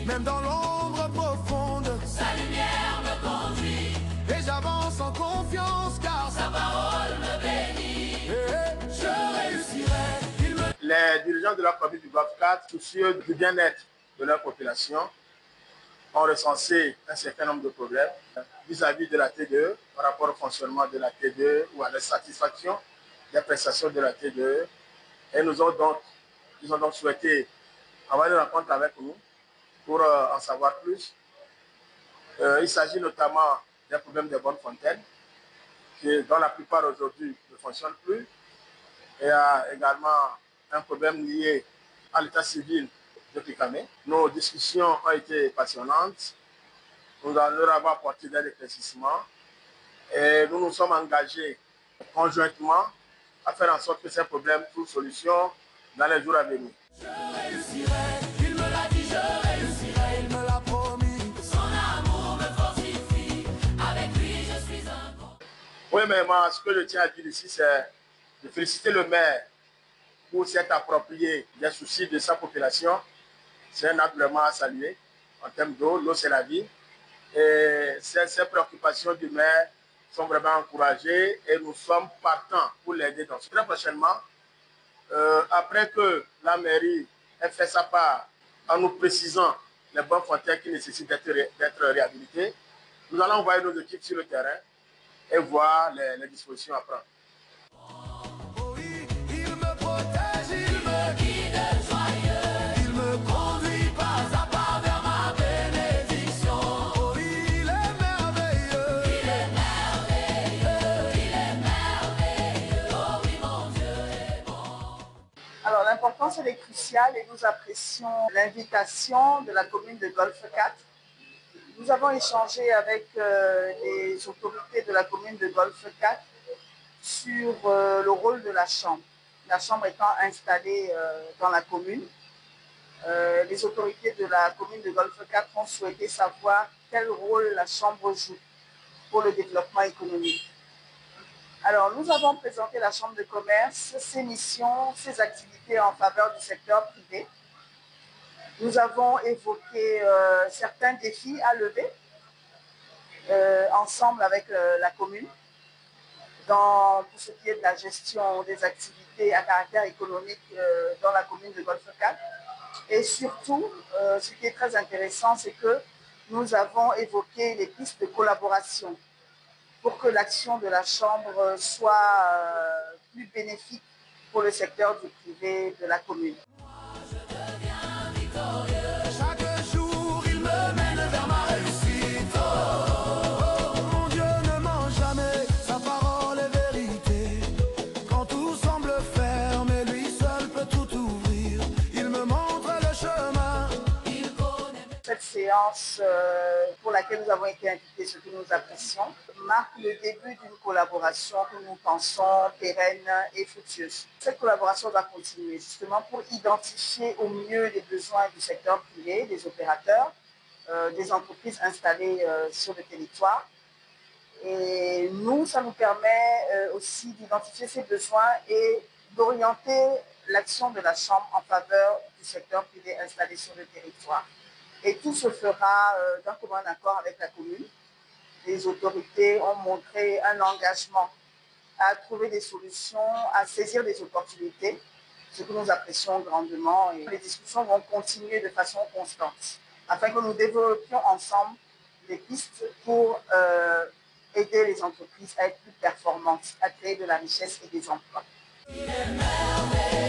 Même dans l'ombre profonde, sa lumière me conduit. Et j'avance en confiance car sa parole me bénit. Et je réussirai. Les dirigeants de la commune du Golfe 4, soucieux du bien-être de leur population, ont recensé un certain nombre de problèmes vis-à-vis de la TDE, par rapport au fonctionnement de la TDE ou à la satisfaction des prestations de la TDE. Et ils ont donc souhaité avoir une rencontre avec nous pour en savoir plus. Il s'agit notamment des problèmes des bonnes fontaines, dont la plupart aujourd'hui ne fonctionnent plus. Il y a également un problème lié à l'état civil de Pikamé. Nos discussions ont été passionnantes. Nous leur avons apporté des éclaircissements et nous nous sommes engagés conjointement à faire en sorte que ces problèmes trouvent solution dans les jours à venir. Je réussirai, il me l'a dit, je réussirai, il me l'a promis. Son amour me fortifie, avec lui je suis un bon. Oui, mais moi, ce que je tiens à dire ici, c'est de féliciter le maire pour s'être approprié des soucis de sa population. C'est un acte vraiment à saluer en termes d'eau. L'eau, c'est la vie. Et ces préoccupations du maire sont vraiment encouragées et nous sommes partants pour l'aider dans ce. Très prochainement, après que la mairie ait fait sa part en nous précisant les bonnes fontaines qui nécessitent d'être réhabilitées, nous allons envoyer nos équipes sur le terrain et voir les dispositions à prendre. Alors l'importance elle est cruciale et nous apprécions l'invitation de la commune de Golfe 4. Nous avons échangé avec les autorités de la commune de Golfe 4 sur le rôle de la chambre étant installée dans la commune. Les autorités de la commune de Golfe 4 ont souhaité savoir quel rôle la chambre joue pour le développement économique. Alors, nous avons présenté la Chambre de commerce, ses missions, ses activités en faveur du secteur privé. Nous avons évoqué certains défis à lever ensemble avec la commune pour ce qui est de la gestion des activités à caractère économique dans la commune de Golfe 4. Et surtout, ce qui est très intéressant, c'est que nous avons évoqué les pistes de collaboration pour que l'action de la Chambre soit plus bénéfique pour le secteur du privé de la commune. Moi, je deviens victorieux. Chaque jour, il me mène vers ma réussite. Oh, mon Dieu ne ment jamais, sa parole est vérité. Quand tout semble fermé, lui seul peut tout ouvrir. Il me montre le chemin. Il connaît. Cette séance pour laquelle nous avons été invités, ce que nous apprécions, marque le début d'une collaboration que nous pensons pérenne et fructueuse. Cette collaboration va continuer justement pour identifier au mieux les besoins du secteur privé, des opérateurs, des entreprises installées sur le territoire. Et nous, ça nous permet aussi d'identifier ces besoins et d'orienter l'action de la Chambre en faveur du secteur privé installé sur le territoire. Et tout se fera d'un commun accord avec la commune. Les autorités ont montré un engagement à trouver des solutions, à saisir des opportunités, ce que nous apprécions grandement. Et les discussions vont continuer de façon constante, afin que nous développions ensemble des pistes pour aider les entreprises à être plus performantes, à créer de la richesse et des emplois. Il est merveilleux.